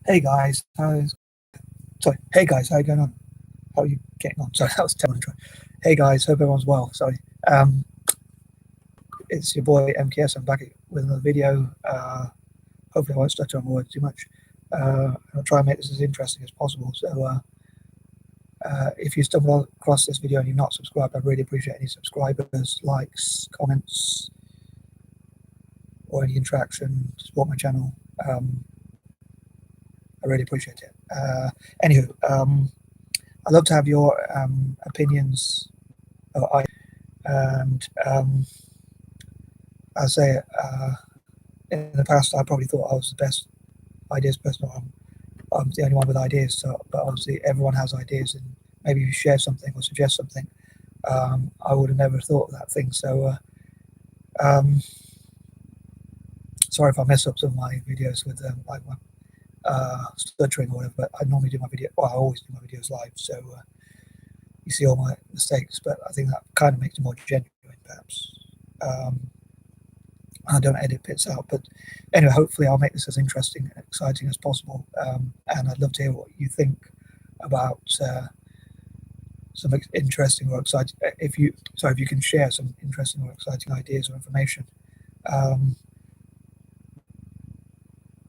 Hey guys, hey guys, how you going on? How are you getting on? Sorry, that was terrible intro. Hey guys, hope everyone's well. Sorry, it's your boy M.K.S. I'm back with another video. Hopefully I won't stutter on my words too much. I'll try and make this as interesting as possible. So if you stumble across this video and you're not subscribed, I'd really appreciate any subscribers, likes, comments, or any interaction to support my channel. I really appreciate it. Anywho, I'd love to have your opinions, and I say in the past I probably thought I was the best ideas person. I'm the only one with ideas, so, but obviously everyone has ideas, and maybe you share something or suggest something. I would have never thought of that thing. So sorry if I mess up some of my videos with like my stuttering or whatever, but I normally do my video. Well, I always do my videos live, so you see all my mistakes. But I think that kind of makes it more genuine, perhaps. I don't edit bits out, but anyway, hopefully I'll make this as interesting and exciting as possible. And I'd love to hear what you think about some interesting or exciting. If you can share some interesting or exciting ideas or information.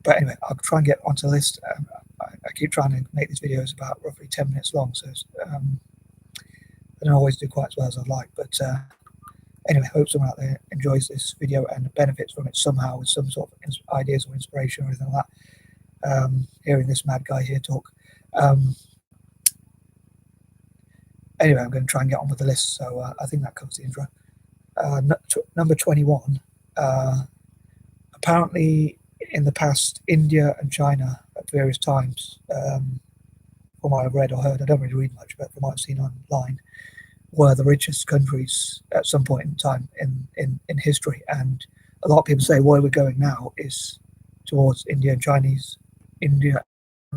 But anyway, I'll try and get onto the list. I keep trying to make these videos about roughly 10 minutes long, so I don't always do quite as well as I'd like. But anyway, hope someone out there enjoys this video and benefits from it somehow with some sort of ideas or inspiration or anything like that. Hearing this mad guy here talk. Anyway, I'm going to try and get on with the list, so I think that covers the intro. Number 21. Apparently, in the past, India and China at various times, from what I've read or heard, I don't really read much, but from what I've seen online, were the richest countries at some point in time in history. And a lot of people say where we're going now is towards India and the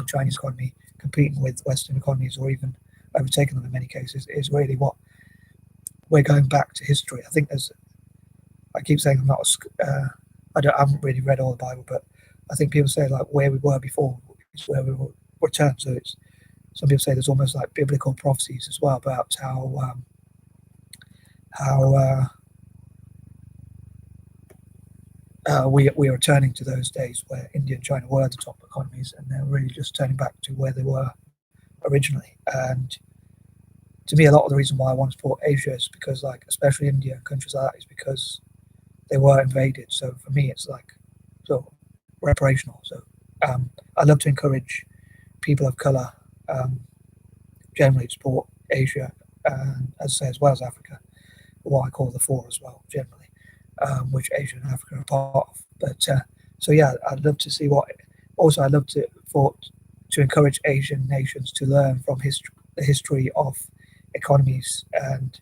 Chinese economy competing with Western economies, or even overtaking them in many cases, is really what we're going back to history. I think I keep saying I'm not I haven't really read all the Bible, but I think people say like where we were before is where we will return. So it's, some people say there's almost like biblical prophecies as well about how we are returning to those days where India and China were the top economies, and they're really just turning back to where they were originally. And to me, a lot of the reason why I want to support Asia is because, like, especially India and countries like that, is because they were invaded. So for me, it's like sort of reparational. So I love to encourage people of color generally to support Asia, and as I say, as well as Africa, what I call the four as well, generally, which Asia and Africa are part of. But so yeah, I'd love to see what. Also, I'd love to encourage Asian nations to learn from the history of economies and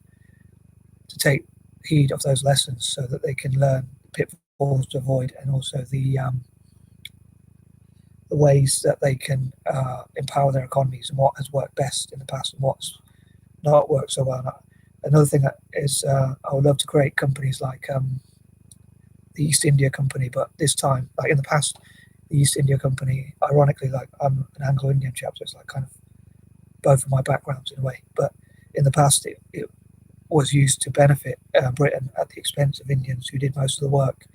to take heed of those lessons, so that they can learn pitfalls to avoid, and also the ways that they can empower their economies, and what has worked best in the past and what's not worked so well. Another thing that is, I would love to create companies like the East India Company, but this time, like in the past, the East India Company, ironically, like I'm an Anglo-Indian chap, so it's like kind of both of my backgrounds in a way, but in the past it was used to benefit Britain at the expense of Indians who did most of the work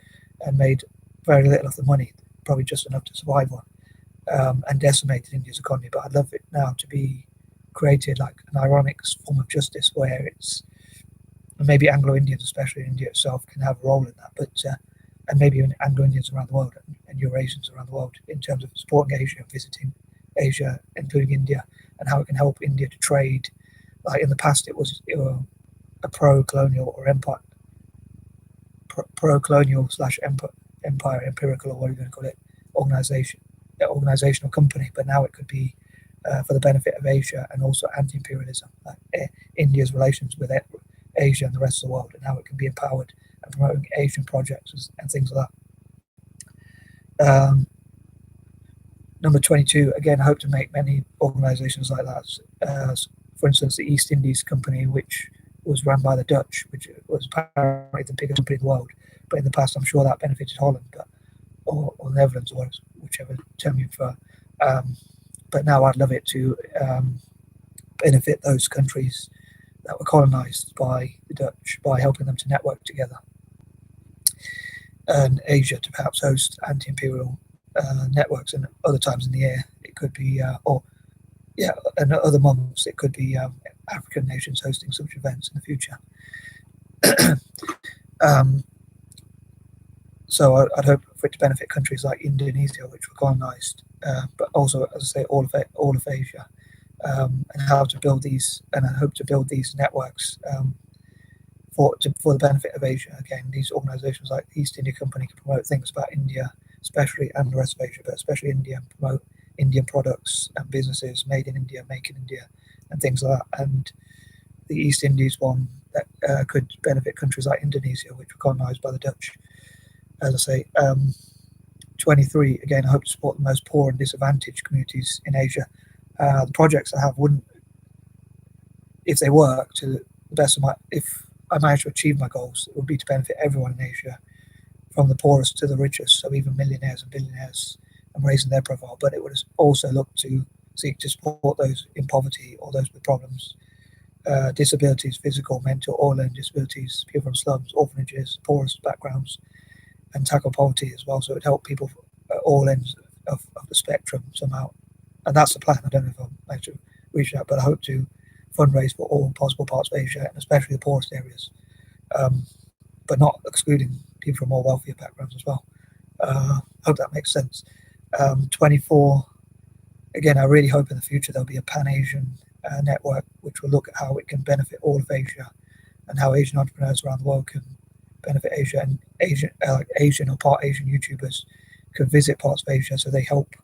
and made very little of the money, probably just enough to survive on, and decimated India's economy. But I'd love it now to be created like an ironic form of justice, where it's, and maybe Anglo-Indians, especially in India itself, can have a role in that, but and maybe even Anglo-Indians around the world and Eurasians around the world, in terms of supporting Asia and visiting Asia, including India, and how it can help India to trade. Like in the past, it was a pro-colonial or pro-colonial / empire, empirical, or what you're going to call it, organizational company. But now it could be for the benefit of Asia, and also anti-imperialism, like India's relations with Asia and the rest of the world, and how it can be empowered and promoting Asian projects and things like that. Number 22, again, I hope to make many organizations like that. For instance, the East Indies Company, which was run by the Dutch, which was apparently the biggest company in the world. But in the past, I'm sure that benefited Holland, or the Netherlands, or whichever term you prefer. But now I'd love it to benefit those countries that were colonized by the Dutch by helping them to network together, and Asia to perhaps host anti-imperial networks. And other times in the year it could be, and other months it could be African nations hosting such events in the future. um, so I'd hope for it to benefit countries like Indonesia, which were colonized, but also, as I say, all of Asia, and how to build these, and I hope to build these networks for the benefit of Asia. Again, these organisations like the East India Company can promote things about India, especially, and the rest of Asia, but especially India, and promote Indian products and businesses made in India, make in India, and things like that. And the East Indies one that could benefit countries like Indonesia, which were colonised by the Dutch. As I say, 23, again, I hope to support the most poor and disadvantaged communities in Asia. The projects I have wouldn't, if they work to the best of my, if I manage to achieve my goals, it would be to benefit everyone in Asia, from the poorest to the richest, so even millionaires and billionaires, and raising their profile. But it would also look to seek to support those in poverty or those with problems, disabilities, physical, mental, or learning disabilities, people from slums, orphanages, poorest backgrounds, and tackle poverty as well. So it would help people at all ends of the spectrum somehow. And that's the plan. I don't know if I'm actually reaching out, but I hope to fundraise for all possible parts of Asia, and especially the poorest areas, but not excluding people from more wealthier backgrounds as well. I hope that makes sense. 24, again, I really hope in the future there'll be a Pan-Asian network which will look at how it can benefit all of Asia, and how Asian entrepreneurs around the world can benefit Asia, and Asian or part Asian YouTubers can visit parts of Asia, so they help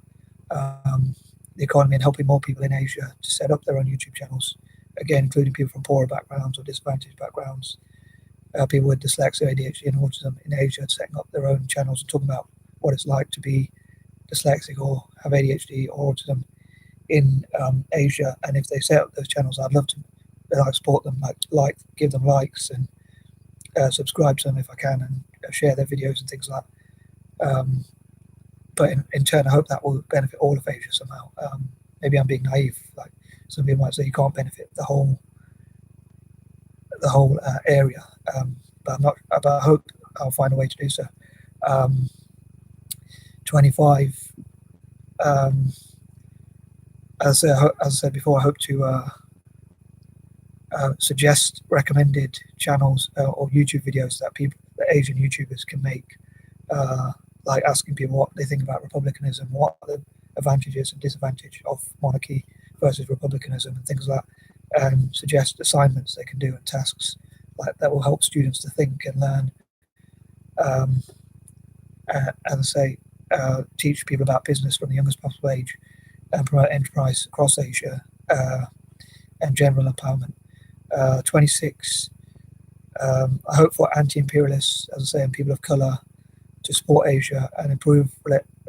the economy and helping more people in Asia to set up their own YouTube channels, again, including people from poorer backgrounds or disadvantaged backgrounds, people with dyslexia, A.D.H.D, and autism in Asia, setting up their own channels and talking about what it's like to be dyslexic or have A.D.H.D or autism in Asia. And if they set up those channels, I'd love to support them, give them likes, and subscribe to them if I can, and share their videos and things like that. But in turn, I hope that will benefit all of Asia somehow. Maybe I'm being naive. Like some people might say, you can't benefit the whole area. But I'm not. But I hope I'll find a way to do so. 25. As I said before, I hope to suggest recommended channels or YouTube videos that Asian YouTubers can make, like asking people what they think about republicanism, what are the advantages and disadvantages of monarchy versus republicanism, and things like that, and suggest assignments they can do and tasks like that will help students to think and learn, and say, teach people about business from the youngest possible age, and promote enterprise across Asia, and general empowerment. 26, I hope for anti-imperialists, as I say, and people of colour to support Asia and improve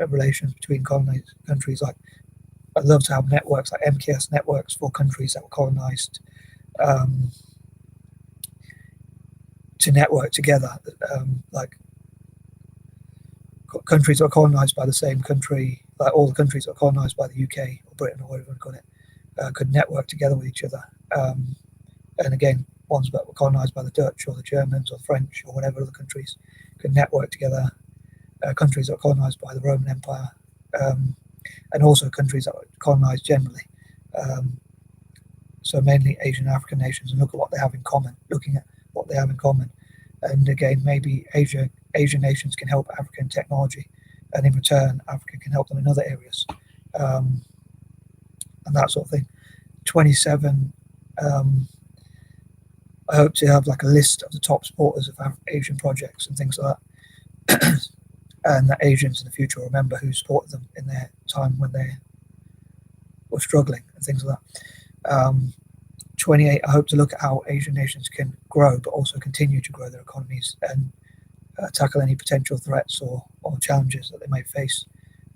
relations between colonized countries. Like, I'd love to have networks like M.K.S networks for countries that were colonized, to network together, like countries that are colonized by the same country, like all the countries that are colonized by the UK or Britain or whatever you want to call it, could network together with each other. And again, ones that were colonized by the Dutch or the Germans or the French or whatever other countries could network together. Countries that were colonized by the Roman Empire, and also countries that were colonized generally. So mainly Asian and African nations, and look at what they have in common, looking at what they have in common. And again, maybe Asian nations can help Africa in technology, and in return, Africa can help them in other areas, and that sort of thing. 27, I hope to have like a list of the top supporters of Asian projects and things like that, and that Asians in the future will remember who supported them in their time when they were struggling and things like that. 28, I hope to look at how Asian nations can grow, but also continue to grow their economies, and tackle any potential threats or challenges that they may face,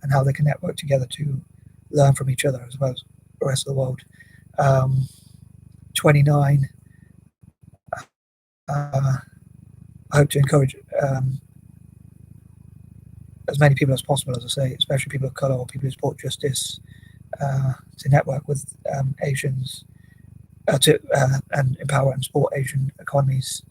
and how they can network together to learn from each other as well as the rest of the world. 29, I hope to encourage, as many people as possible, as I say, especially people of colour or people who support justice, to network with Asians, and empower and support Asian economies,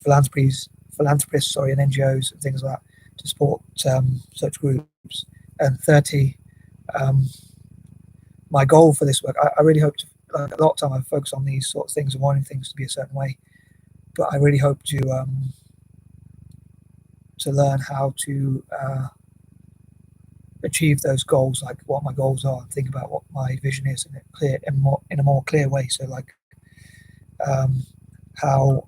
philanthropists, and NGOs and things like that to support such groups. And 30, um, my goal for this work, I really hope to, like a lot of time I focus on these sort of things and wanting things to be a certain way, but I really hope to learn how to achieve those goals, like what my goals are, and think about what my vision is in a more clear way. So like how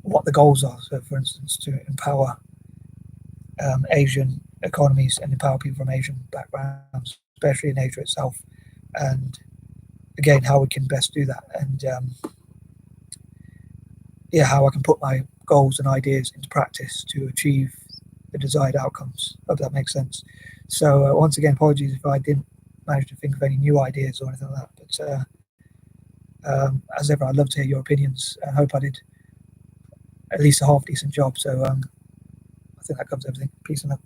what the goals are. So for instance, to empower Asian economies and empower people from Asian backgrounds, especially in Asia itself, and again how we can best do that, and how I can put my goals and ideas into practice to achieve the desired outcomes. Hope that makes sense. So once again, apologies if I didn't manage to think of any new ideas or anything like that. But as ever, I'd love to hear your opinions, and hope I did at least a half decent job. So I think that covers everything. Peace and love.